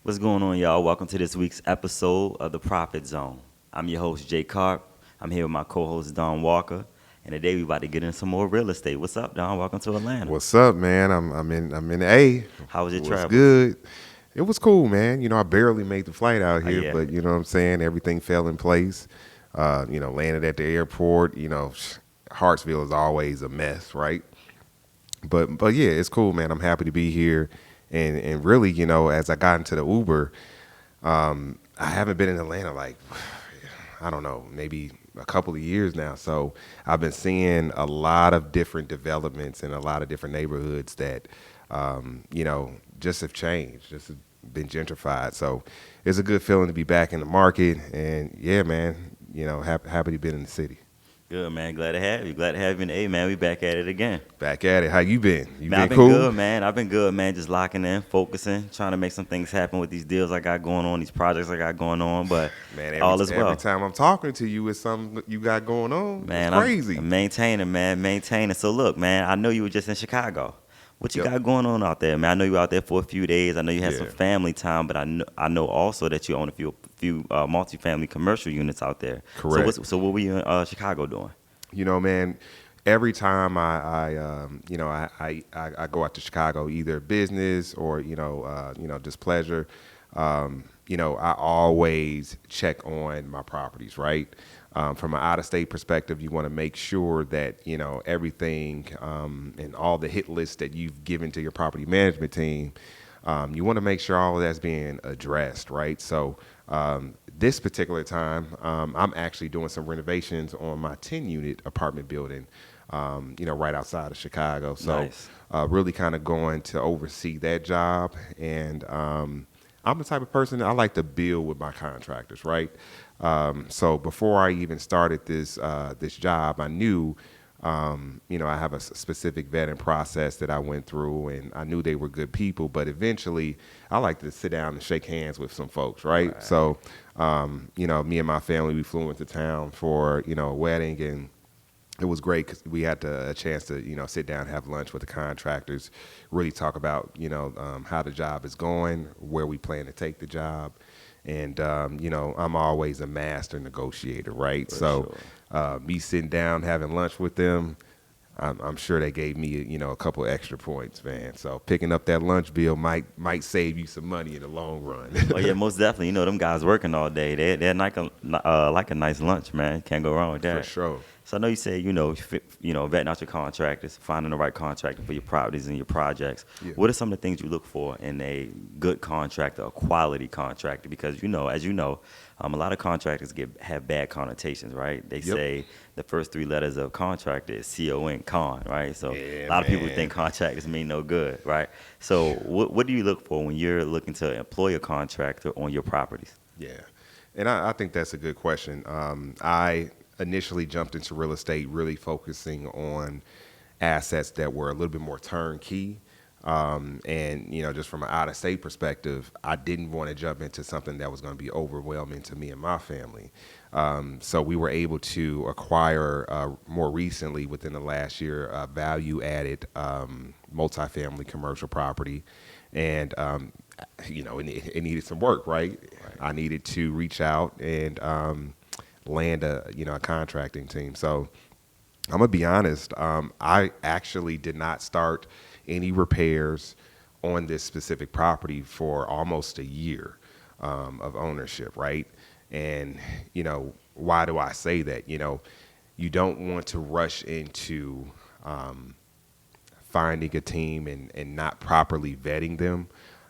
What's going on, y'all? Welcome to this week's episode of The Profit Zone. I'm your host, Jay Carp. I'm here with my co-host, Don Walker. And today we about to get into some more real estate. What's up, Don? Welcome to Atlanta. What's up, man? I'm in A. How was your What's travels? good? It was cool, man. I barely made the flight out here, Yeah. but you know what I'm saying? Everything fell in place. Landed at the airport. Hartsville is always a mess, right? But yeah, it's cool, man. I'm happy to be here. And really, as I got into the Uber, I haven't been in Atlanta like I don't know, maybe a couple of years now. So I've been seeing a lot of different developments in a lot of different neighborhoods that, just have changed, just have been gentrified. So it's a good feeling to be back in the market. And yeah, man, happy to be in the city. Good, man. Glad to have you. Glad to have you in the A, man. We back at it again. Back at it. How you been? You Man, I've been been cool? good, man. I've been good, man. Just locking in, focusing, trying to make some things happen with these deals I got going on, these projects I got going on. But Man, all is well. every time I'm talking to you, it's something you got going on. Man, It's crazy. I'm maintaining, man, maintaining. So look, man, I know you were just in Chicago. What you Yep. got going on out there, man? I know you were out there for a few days. I know you had some Yeah. family time, but I know also that you own a few multifamily commercial units out there. Correct. So what were you in Chicago doing? Man, every time I go out to Chicago, either business or just pleasure, I always check on my properties, right? From an out-of-state perspective, you want to make sure that everything and all the hit lists that you've given to your property management team, you want to make sure all of that's being addressed, right? So this particular time, I'm actually doing some renovations on my 10-unit apartment building, right outside of Chicago. So Nice. really kind of going to oversee that job. And I'm the type of person that I like to build with my contractors, right? So before I even started this job, I knew I have a specific vetting process that I went through, and I knew they were good people. But eventually, I like to sit down and shake hands with some folks, right? So, me and my family, we flew into town for a wedding, and it was great because we had a chance to sit down and have lunch with the contractors, really talk about how the job is going, where we plan to take the job. And, I'm always a master negotiator, right? Me sitting down, having lunch with them, I'm sure they gave me, a couple extra points, man. So picking up that lunch bill might save you some money in the long run. Oh yeah, most definitely. Them guys working all day. They're like a nice lunch, man. Can't go wrong with that. For sure. So I know you said vetting out your contractors, finding the right contractor for your properties and your projects. Yeah. What are some of the things you look for in a good contractor, a quality contractor? Because as you know, a lot of contractors have bad connotations, right? They Yep. say the first three letters of contractor is C-O-N, con, right? So Yeah, a lot of people man. think contractors mean no good, right? So what do you look for when you're looking to employ a contractor on your properties? Yeah, and I think that's a good question. I initially jumped into real estate really focusing on assets that were a little bit more turnkey. And just from an out-of-state perspective, I didn't want to jump into something that was going to be overwhelming to me and my family. So we were able to acquire more recently, within the last year, value-added multifamily commercial property, and it needed some work, right? I needed to reach out and land a contracting team. So I'm gonna be honest. I actually did not start any repairs on this specific property for almost a year of ownership, right? And why do I say that? You don't want to rush into finding a team and not properly vetting them.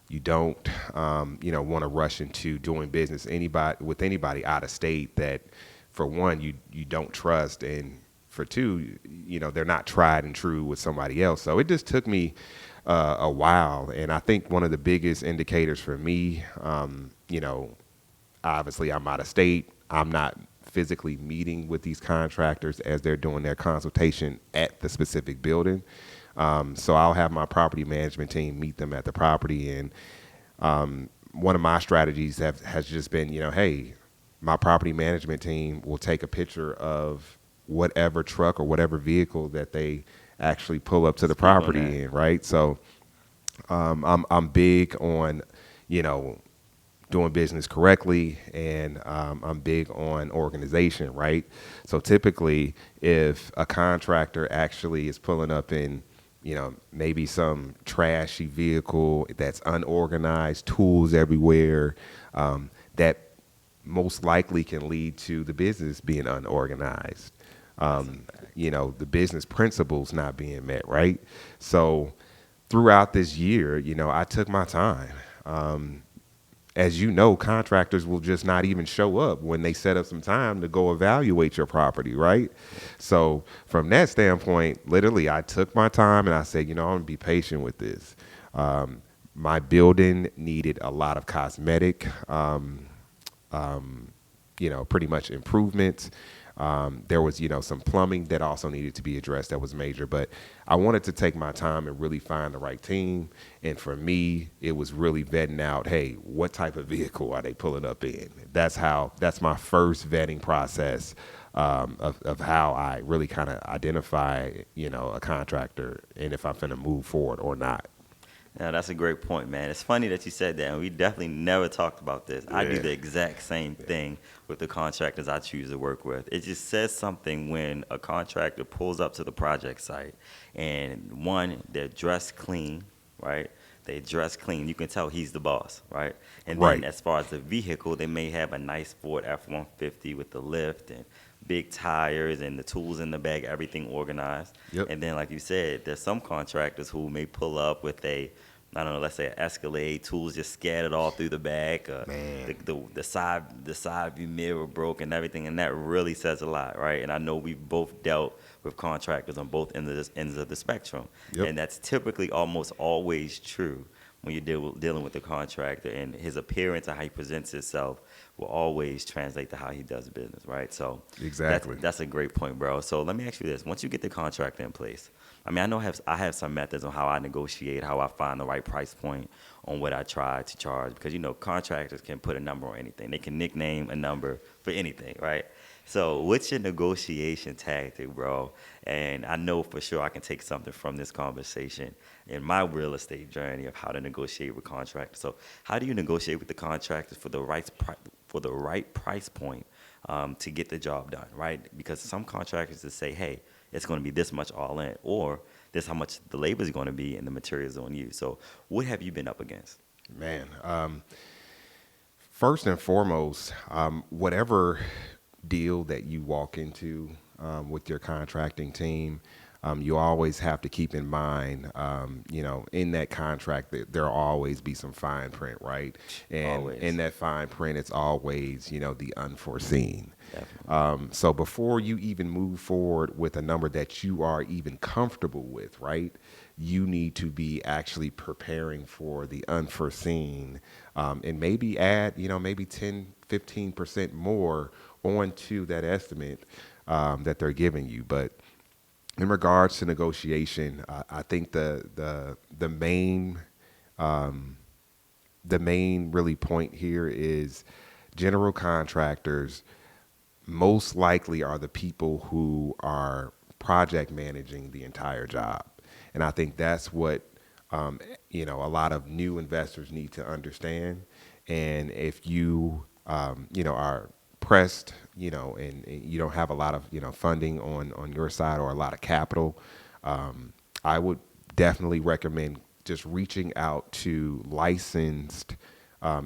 You don't want to rush into doing business with anybody out of state that, for one, you don't trust, and for two, they're not tried and true with somebody else. So it just took me a while, and I think one of the biggest indicators for me, obviously I'm out of state. I'm not physically meeting with these contractors as they're doing their consultation at the specific building. So I'll have my property management team meet them at the property, and one of my strategies has just been, hey, my property management team will take a picture of whatever truck or whatever vehicle that they actually pull up to the Speak on property that. in, right? So I'm big on, doing business correctly, and I'm big on organization, right? So typically, if a contractor actually is pulling up in, maybe some trashy vehicle that's unorganized, tools everywhere, that most likely can lead to the business being unorganized. The business principles not being met, right? So throughout this year, I took my time. As you know, contractors will just not even show up when they set up some time to go evaluate your property, right? So from that standpoint, literally, I took my time and I said, I'm gonna be patient with this. My building needed a lot of cosmetic, pretty much improvements. There was, some plumbing that also needed to be addressed that was major, but I wanted to take my time and really find the right team. And for me, it was really vetting out, hey, what type of vehicle are they pulling up in? That's my first vetting process of how I really kind of identify, a contractor and if I'm going to move forward or not. Yeah, that's a great point, man. It's funny that you said that, and we definitely never talked about this. I do Yeah. the exact same thing with the contractors I choose to work with. It just says something when a contractor pulls up to the project site, and one, they're dressed clean, right? They dress clean. You can tell he's the boss, right? And then Right. as far as the vehicle, they may have a nice Ford F-150 with the lift and big tires and the tools in the bag, everything organized. Yep. And then, like you said, there's some contractors who may pull up with I don't know, let's say an Escalade, tools just scattered all through the back, Man. the side view mirror broke and everything, and that really says a lot, right? And I know we've both dealt with contractors on both ends of the spectrum, Yep. and that's typically almost always true when you're dealing with the contractor, and his appearance and how he presents himself will always translate to how he does business, right? So Exactly. that's a great point, bro. So let me ask you this: once you get the contract in place, I mean, I have some methods on how I negotiate, how I find the right price point on what I try to charge, because contractors can put a number on anything. They can nickname a number for anything, right? So what's your negotiation tactic, bro? And I know for sure I can take something from this conversation in my real estate journey of how to negotiate with contractors. So how do you negotiate with the contractors for the right price point to get the job done, right? Because some contractors just say, hey, it's going to be this much all in, or this how much the labor is going to be and the materials on you. So what have you been up against? Man, first and foremost, whatever deal that you walk into with your contracting team, you always have to keep in mind, in that contract, there'll always be some fine print, right? And Always. in that fine print, it's always, the unforeseen. Definitely. So before you even move forward with a number that you are even comfortable with, right, you need to be actually preparing for the unforeseen, and maybe add, maybe 10, 15% more onto that estimate that they're giving you. But in regards to negotiation, I think the main really point here is general contractors most likely are the people who are project managing the entire job. And I think that's what, a lot of new investors need to understand. And if you, are pressed, and you don't have a lot of, funding on your side or a lot of capital, I would definitely recommend just reaching out to licensed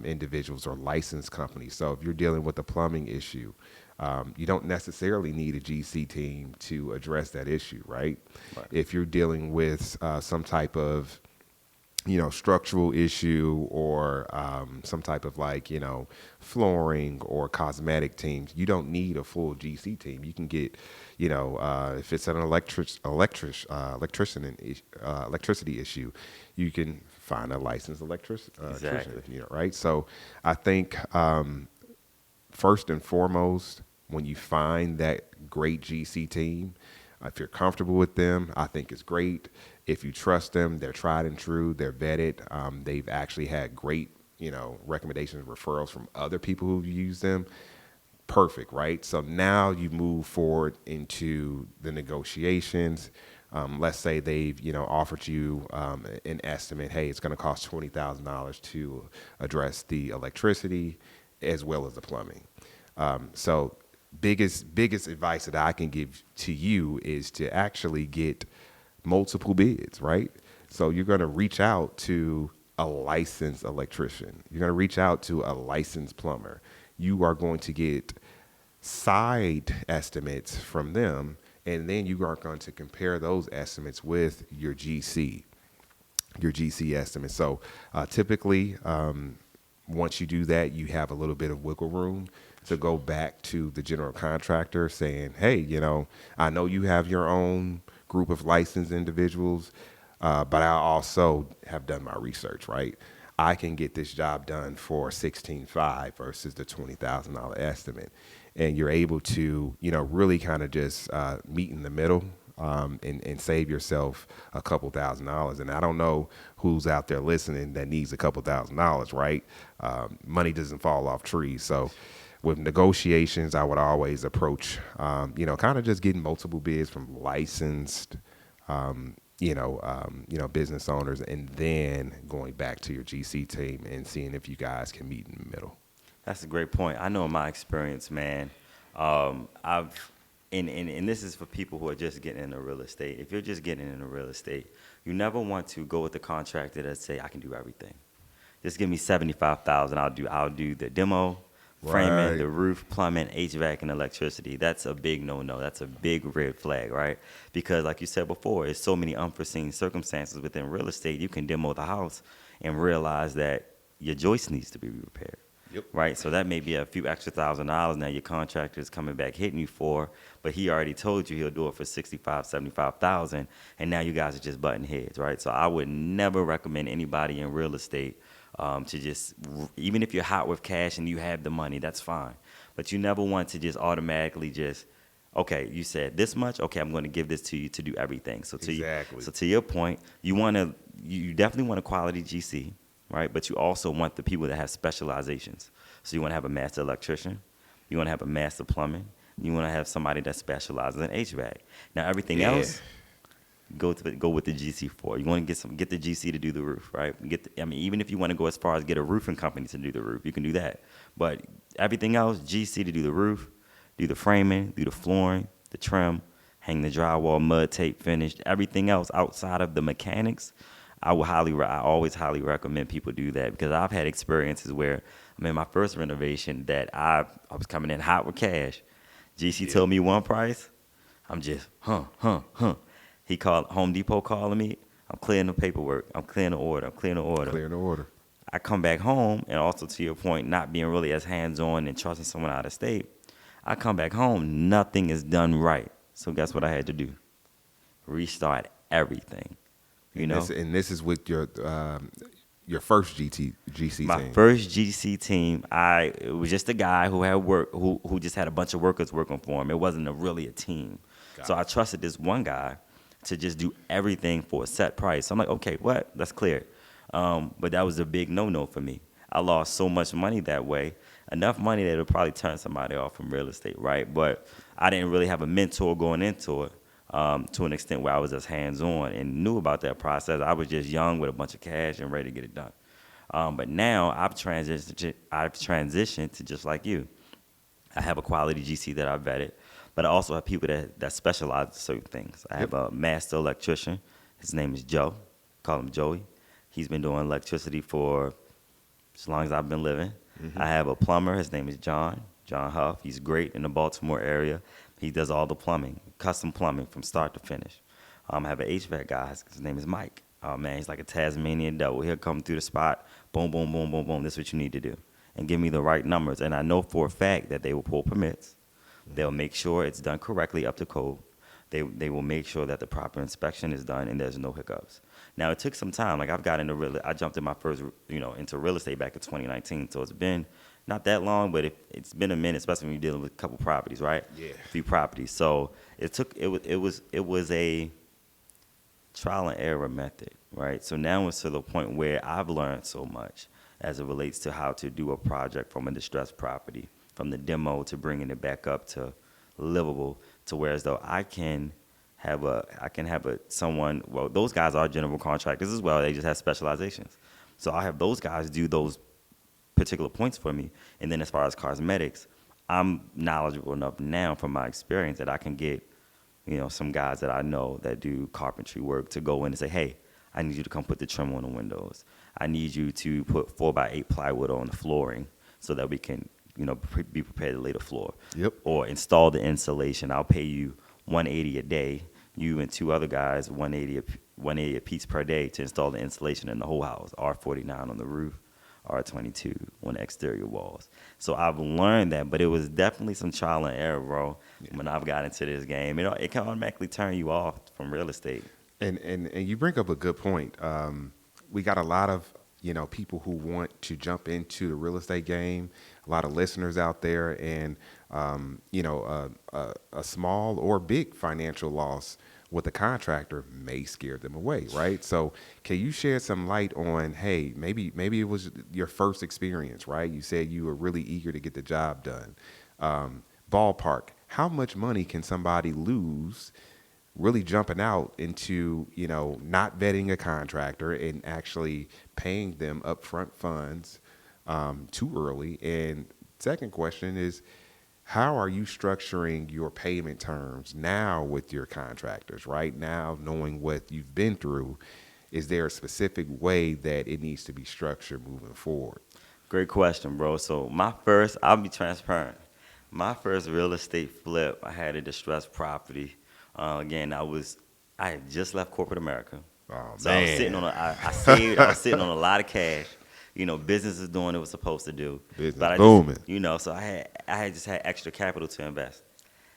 individuals or licensed companies. So if you're dealing with a plumbing issue, you don't necessarily need a GC team to address that issue, right? Right. If you're dealing with some type of, structural issue or some type of flooring or cosmetic teams, you don't need a full GC team. You can get, if it's an electricity issue, you can find a licensed Exactly. electrician, right? So I think first and foremost, when you find that great GC team, if you're comfortable with them, I think it's great. If you trust them, they're tried and true, they're vetted. They've actually had great, recommendations, referrals from other people who've used them. Perfect, right? So now you move forward into the negotiations. Let's say they've offered you an estimate. Hey, it's going to cost $20,000 to address the electricity as well as the plumbing. So biggest advice that I can give to you is to actually get multiple bids, right? So you're going to reach out to a licensed electrician. You're going to reach out to a licensed plumber. You are going to get side estimates from them, and then you are going to compare those estimates with your GC estimate. So typically, once you do that, you have a little bit of wiggle room to go back to the general contractor saying, hey, I know you have your own group of licensed individuals, but I also have done my research, right? I can get this job done for $16,500 versus the $20,000 estimate. And you're able to, really kind of just meet in the middle, and save yourself a couple $1,000s. And I don't know who's out there listening that needs a couple $1,000s, right? Money doesn't fall off trees. So with negotiations, I would always approach, kind of just getting multiple bids from licensed, business owners, and then going back to your GC team and seeing if you guys can meet in the middle. That's a great point. I know in my experience, man, and this is for people who are just getting into real estate. If you're just getting into real estate, you never want to go with the contractor that say, I can do everything. Just give me $75,000. I'll do the demo, framing, Right. the roof, plumbing, HVAC, and electricity. That's a big no-no. That's a big red flag, right? Because like you said before, there's so many unforeseen circumstances within real estate. You can demo the house and realize that your joist needs to be repaired. Yep. Right, so that may be a few extra $1,000 now your contractor is coming back hitting you for, but he already told you he'll do it for $65,000, $75,000, and now you guys are just butting heads, right? So I would never recommend anybody in real estate to just, even if you're hot with cash and you have the money, that's fine, but you never want to just automatically just, okay, you said this much, okay, I'm going to give this to you to do everything. So Exactly. so to your point, you definitely want a quality GC. Right, but you also want the people that have specializations. So you want to have a master electrician, you want to have a master plumbing, you want to have somebody that specializes in HVAC. Now everything else, go with the GC for. You want to get the GC to do the roof, right? Even if you want to go as far as get a roofing company to do the roof, you can do that. But everything else, GC to do the roof, do the framing, do the flooring, the trim, hang the drywall, mud tape finished. Everything else outside of the mechanics, I always highly recommend people do that, because I've had experiences where, my first renovation that I was coming in hot with cash. GC told me one price. I'm just, He called Home Depot calling me. I'm clearing the paperwork. I'm clearing the order. Clearing the order. I come back home, and also to your point, not being really as hands-on and trusting someone out of state, I come back home, nothing is done right. So guess what I had to do? Restart everything. This is with your first GC team. My first GC team, it was just a guy who had work, who just had a bunch of workers working for him. It wasn't really a team. So I trusted this one guy to just do everything for a set price. So I'm like, okay, what? That's clear. But that was a big no-no for me. I lost so much money that way, enough money that it would probably turn somebody off from real estate, right? But I didn't really have a mentor going into it. To an extent where I was just hands-on and knew about that process. I was just young with a bunch of cash and ready to get it done. But now I've transitioned to just like you. I have a quality GC that I've vetted, but I also have people that specialize in certain things. I have a master electrician. His name is Joe. Call him Joey. He's been doing electricity for as long as I've been living. I have a plumber. His name is John Huff. He's great in the Baltimore area. He does all the plumbing, custom plumbing from start to finish. I have an HVAC guy. His name is Mike. Oh, man, he's like a Tasmanian devil. He'll come through the spot, boom, boom, boom, boom, boom. This is what you need to do. And give me the right numbers. And I know for a fact that they will pull permits. They'll make sure it's done correctly up to code. They will make sure that the proper inspection is done and there's no hiccups. Now, it took some time. Like, I jumped in my first, into real estate back in 2019. So it's been not that long, but it's been a minute, especially when you're dealing with a couple properties, right? Yeah. A few properties. So it was a trial and error method, right? So now it's to the point where I've learned so much as it relates to how to do a project from a distressed property, from the demo to bringing it back up to livable, to where as though I can I can have someone. Well, those guys are general contractors as well. They just have specializations. So I have those guys do those particular points for me. And then as far as cosmetics, I'm knowledgeable enough now from my experience that I can get, some guys that I know that do carpentry work to go in and say, hey, I need you to come put the trim on the windows. I need you to put 4x8 plywood on the flooring so that we can, be prepared to lay the floor. Yep. Or install the insulation. I'll pay you $180 a day. You and two other guys, $180 a piece per day to install the insulation in the whole house. R49 on the roof, R22 on the exterior walls. So I've learned that, but it was definitely some trial and error, bro. Yeah. When I've got into this game, it can automatically turn you off from real estate. And you bring up a good point. We got a lot of people who want to jump into the real estate game. A lot of listeners out there, and a small or big financial loss with a contractor may scare them away, right? So, can you shed some light on, hey, maybe it was your first experience, right? You said you were really eager to get the job done. Ballpark, how much money can somebody lose? Really jumping out into, not vetting a contractor and actually paying them upfront funds too early. And second question is, how are you structuring your payment terms now with your contractors, right? Now, knowing what you've been through, is there a specific way that it needs to be structured moving forward? Great question, bro. So I'll be transparent. My first real estate flip, I had a distressed property. Again, I had just left corporate America. Oh, so man. I was sitting on I was sitting on a lot of cash. Business is doing what it was supposed to do. Business booming. So I had just had extra capital to invest.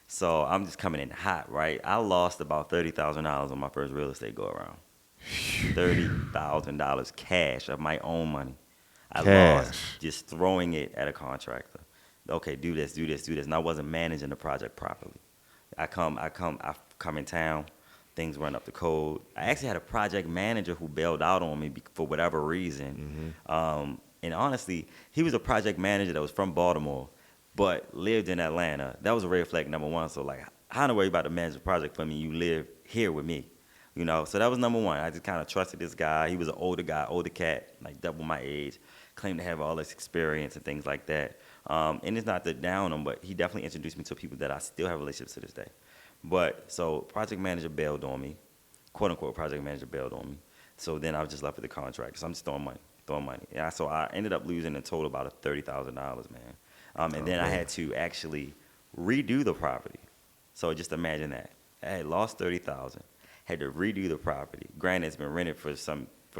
So I'm just coming in hot, right? I lost about $30,000 on my first real estate go around. $30,000 cash of my own money. I lost just throwing it at a contractor. Okay, do this. And I wasn't managing the project properly. I come in town, things run up the code. I actually had a project manager who bailed out on me for whatever reason. Mm-hmm. And honestly, he was a project manager that was from Baltimore, but lived in Atlanta. That was a red flag number one. So how to worry about to manage the project for me? You live here with me, So that was number one. I just kind of trusted this guy. He was an older guy, older cat, like double my age, claimed to have all this experience and things like that. And it's not to down him, but he definitely introduced me to people that I still have relationships to this day. But so project manager bailed on me, quote unquote project manager bailed on me. So then I was just left with the contract. So I'm just throwing money. Yeah, so I ended up losing in total about $30,000, man. And then I had to actually redo the property. So just imagine that. I had lost $30,000, had to redo the property. Granted, it's been rented for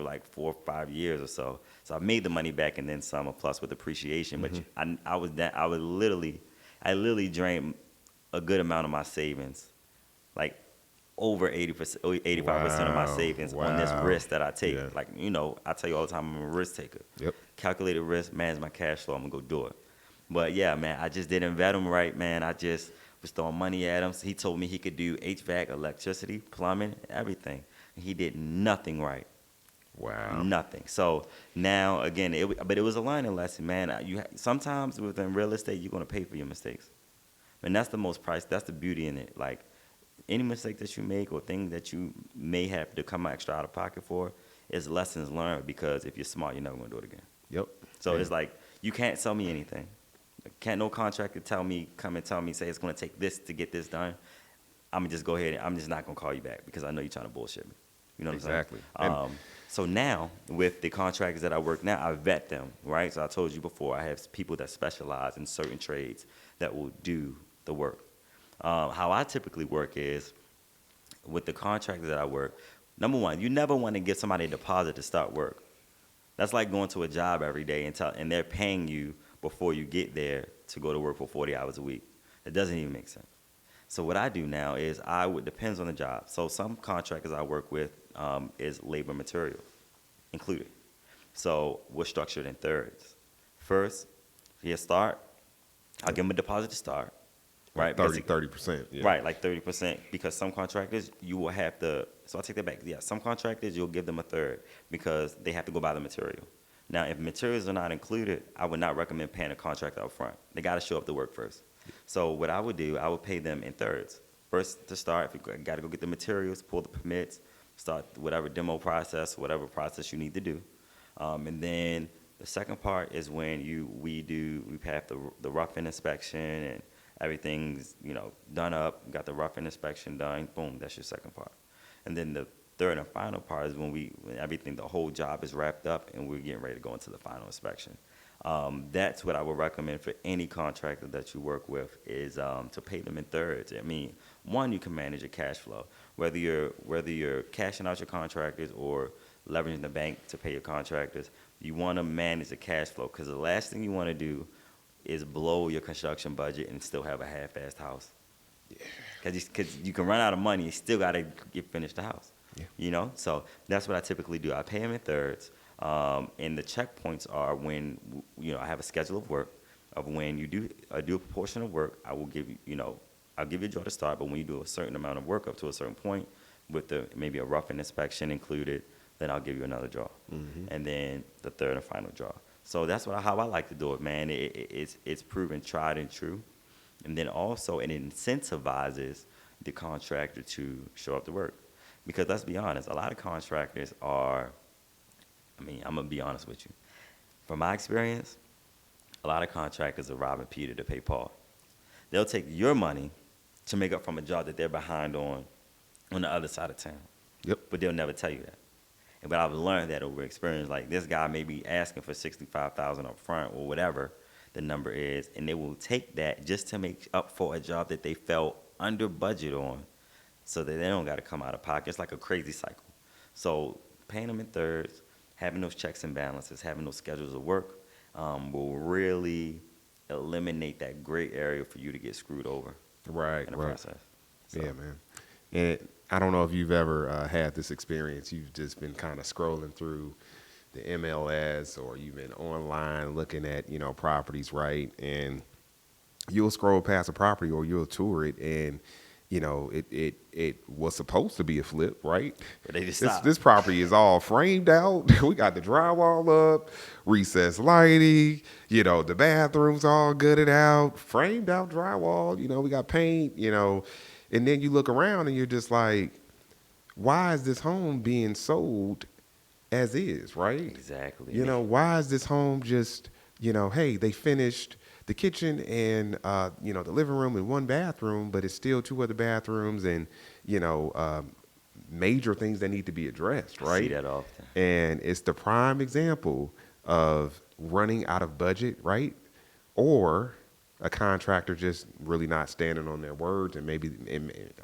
like 4 or 5 years or so. So I made the money back and then some, plus with appreciation. Mm-hmm. But I literally drained a good amount of my savings, like over 80%, 85% of my savings on this risk that I take. Yeah. Like, I tell you all the time, I'm a risk taker. Yep. Calculated risk, manage my cash flow, I'm gonna go do it. But yeah, man, I just didn't vet him right, man. I just was throwing money at him. So he told me he could do HVAC, electricity, plumbing, everything. And he did nothing right. Wow. Nothing. So now, again, but it was a learning lesson, man. Sometimes within real estate, you're going to pay for your mistakes. And that's that's the beauty in it. Like, any mistake that you make or thing that you may have to come extra out of pocket for is lessons learned, because if you're smart, you're never going to do it again. Yep. So it's like, you can't sell me anything. Can't no contractor come and tell me, say it's going to take this to get this done. I'm going to just go ahead and I'm just not going to call you back because I know you're trying to bullshit me. You know what I'm saying? So now, with the contractors that I work now, I vet them, right? So I told you before, I have people that specialize in certain trades that will do the work. How I typically work is, with the contractors that I work, number one, you never want to give somebody a deposit to start work. That's like going to a job every day and they're paying you before you get there to go to work for 40 hours a week. It doesn't even make sense. So what I do now is depends on the job. So some contractors I work with is labor material included. So we're structured in thirds. First, he'll start. I'll give him a deposit to start. Right, 30%. Yeah. Right, like 30%, because some contractors you will have to. So I take that back. Yeah, some contractors you'll give them a third because they have to go buy the material. Now, if materials are not included, I would not recommend paying a contractor up front. They got to show up to work first. So what I would do, I would pay them in thirds. first to start, if you got to go get the materials, pull the permits, start whatever demo process, whatever process you need to do. And then the second part is when we have the rough-in inspection and everything's, done up, got the rough-in inspection done, boom, that's your second part. And then the third and final part is when the whole job is wrapped up and we're getting ready to go into the final inspection. That's what I would recommend for any contractor that you work with is to pay them in thirds. I mean, one, you can manage your cash flow, whether you're cashing out your contractors or leveraging the bank to pay your contractors. You want to manage the cash flow because the last thing you want to do is blow your construction budget and still have a half-assed house. Because you can run out of money, you still got to finish the house. Yeah. So that's what I typically do. I pay them in thirds. And the checkpoints are when, I have a schedule of work of when you do a proportion of work, I will give you, I'll give you a draw to start, but when you do a certain amount of work up to a certain point with maybe a rough-in inspection included, then I'll give you another draw. Mm-hmm. And then the third and final draw. So that's how I like to do it, man. It's proven tried and true. And then also it incentivizes the contractor to show up to work. Because let's be honest, a lot of contractors I'm going to be honest with you. From my experience, a lot of contractors are robbing Peter to pay Paul. They'll take your money to make up from a job that they're behind on the other side of town. Yep. But they'll never tell you that. But I've learned that over experience. Like this guy may be asking for $65,000 up front or whatever the number is, and they will take that just to make up for a job that they fell under budget on so that they don't got to come out of pocket. It's like a crazy cycle. So paying them in thirds, having those checks and balances, having those schedules of work will really eliminate that gray area for you to get screwed over Right. in the process. So, Yeah, man. And I don't know if you've ever had this experience. You've just been kind of scrolling through the MLS or you've been online looking at, properties, right? And you'll scroll past a property or you'll tour it and, it was supposed to be a flip, right? But they just stopped. This property is all framed out. We got the drywall up, recessed lighting, the bathroom's all gutted out, framed out drywall, we got paint, and then you look around and you're just like, why is this home being sold as is, right? Exactly. Why is this home just, hey, they finished the kitchen and, the living room and one bathroom, but it's still two other bathrooms and, major things that need to be addressed, right? I see that often. And it's the prime example of running out of budget, right? Or a contractor just really not standing on their words, and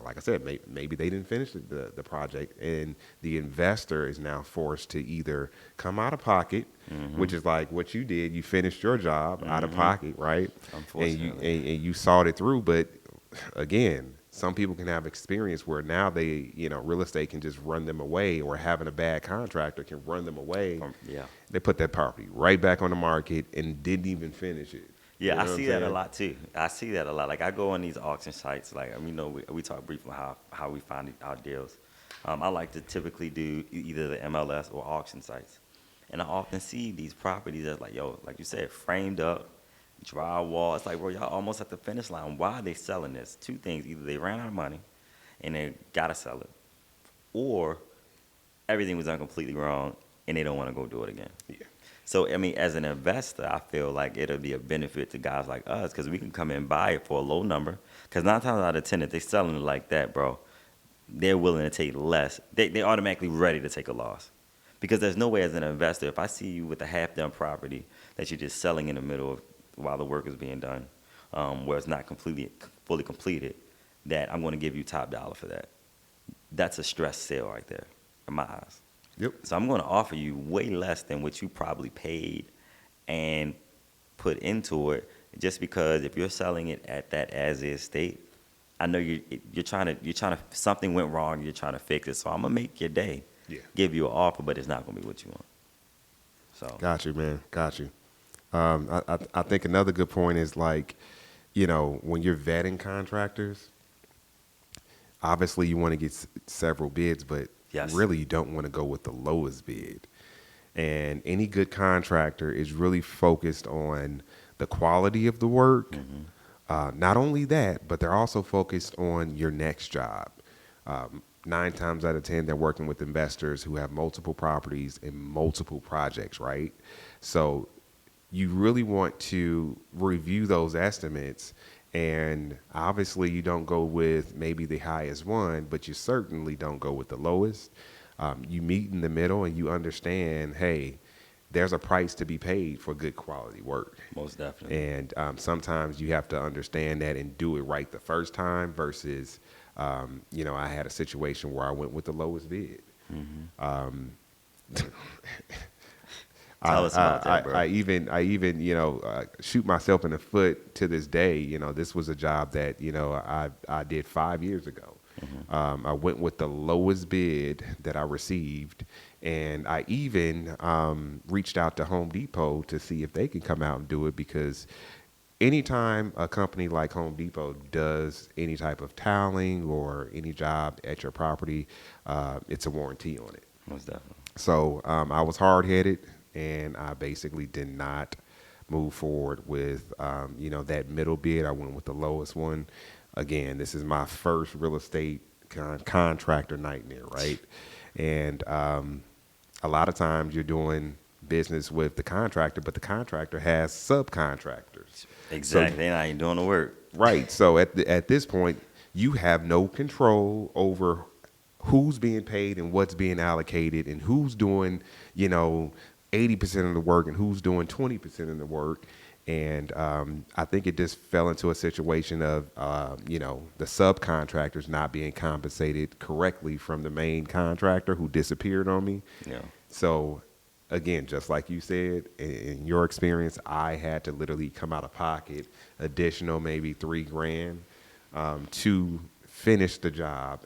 like I said, maybe they didn't finish the project, and the investor is now forced to either come out of pocket, which is like what you did. You finished your job out of pocket, right? Unfortunately. And you saw it through. But again, some people can have experience where now they, real estate can just run them away, or having a bad contractor can run them away. Yeah. They put that property right back on the market and didn't even finish it. Yeah, You know I what see I'm that a saying? lot too. I see that a lot. Like I go on these auction sites. Like we talk briefly how we find our deals. I like to typically do either the MLS or auction sites, and I often see these properties that's like, like you said, framed up, drywall. It's like, bro, y'all almost at the finish line. Why are they selling this? Two things: either they ran out of money, and they gotta sell it, or everything was done completely wrong, and they don't want to go do it again. Yeah. So, as an investor, I feel like it'll be a benefit to guys like us because we can come in and buy it for a low number. Because 9 times out of 10, if they're selling it like that, bro, they're willing to take less. They're automatically ready to take a loss. Because there's no way as an investor, if I see you with a half-done property that you're just selling in the middle of while the work is being done, where it's not fully completed, that I'm going to give you top dollar for that. That's a stress sale right there, in my eyes. Yep. So I'm going to offer you way less than what you probably paid and put into it, just because if you're selling it at that as-is state, I know you're trying to something went wrong, you're trying to fix it. So I'm gonna make your day, give you an offer, but it's not gonna be what you want. So Got you, man. Got you. I think another good point is like, when you're vetting contractors, obviously you want to get several bids, but Yes. really you don't want to go with the lowest bid. And any good contractor is really focused on the quality of the work, Not only that, but they're also focused on your next job. 9 times out of 10, they're working with investors who have multiple properties and multiple projects, right? So you really want to review those estimates. And obviously, you don't go with maybe the highest one, but you certainly don't go with the lowest. You meet in the middle and you understand, hey, there's a price to be paid for good quality work. Most definitely. And sometimes you have to understand that and do it right the first time versus, I had a situation where I went with the lowest bid. Tell us about that, bro. I even, shoot myself in the foot to this day. This was a job that, I did 5 years ago. I went with the lowest bid that I received, and I even reached out to Home Depot to see if they can come out and do it, because anytime a company like Home Depot does any type of toweling or any job at your property, it's a warranty on it. Most definitely. So I was hard-headed, and I basically did not move forward with, that middle bid. I went with the lowest one. Again, this is my first real estate contractor nightmare, right? And a lot of times you're doing business with the contractor, but the contractor has subcontractors. Exactly. They're not even doing the work. Right. So at this point, you have no control over who's being paid and what's being allocated and who's doing, 80% of the work and who's doing 20% of the work. And I think it just fell into a situation of, the subcontractors not being compensated correctly from the main contractor who disappeared on me. Yeah. So, again, just like you said, in your experience, I had to literally come out of pocket additional maybe $3,000 to finish the job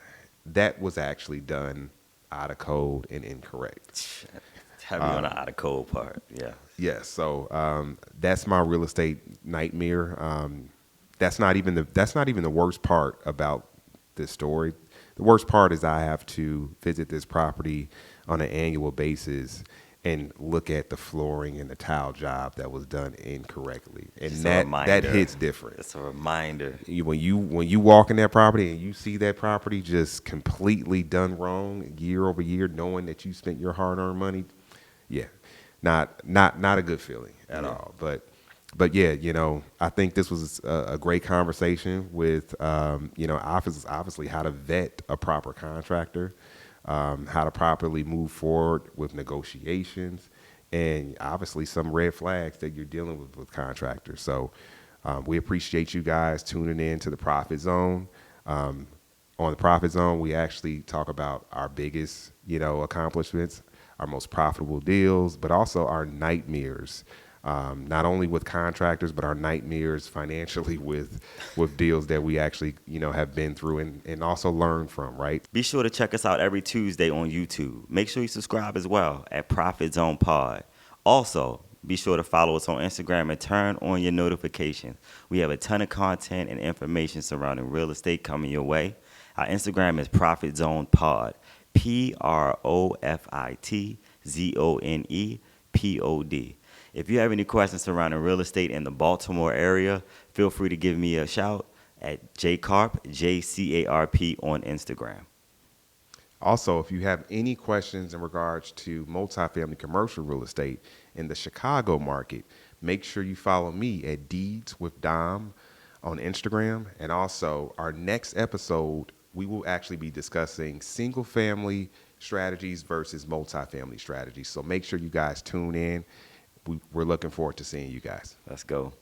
that was actually done out of code and incorrect. Heavy on the out of code part. Yeah. Yes. So that's my real estate nightmare. That's not even the worst part about this story. The worst part is I have to visit this property on an annual basis and look at the flooring and the tile job that was done incorrectly, and that hits different. It's a reminder. When you walk in that property and you see that property just completely done wrong year over year, knowing that you spent your hard-earned money, yeah, not a good feeling at all. But yeah, I think this was a great conversation with obviously how to vet a proper contractor. How to properly move forward with negotiations, and obviously some red flags that you're dealing with contractors. So we appreciate you guys tuning in to the Profit Zone. On the Profit Zone, we actually talk about our biggest, accomplishments, our most profitable deals, but also our nightmares. Not only with contractors, but our nightmares financially with deals that we actually, have been through and also learn from, right? Be sure to check us out every Tuesday on YouTube. Make sure you subscribe as well at Profit Zone Pod. Also, be sure to follow us on Instagram and turn on your notifications. We have a ton of content and information surrounding real estate coming your way. Our Instagram is Profit Zone Pod. ProfitZonepod. If you have any questions surrounding real estate in the Baltimore area, feel free to give me a shout at jcarp, JCARP on Instagram. Also, if you have any questions in regards to multifamily commercial real estate in the Chicago market, make sure you follow me at Deeds with Dom on Instagram. And also, our next episode, we will actually be discussing single family strategies versus multifamily strategies. So make sure you guys tune in. We're looking forward to seeing you guys. Let's go.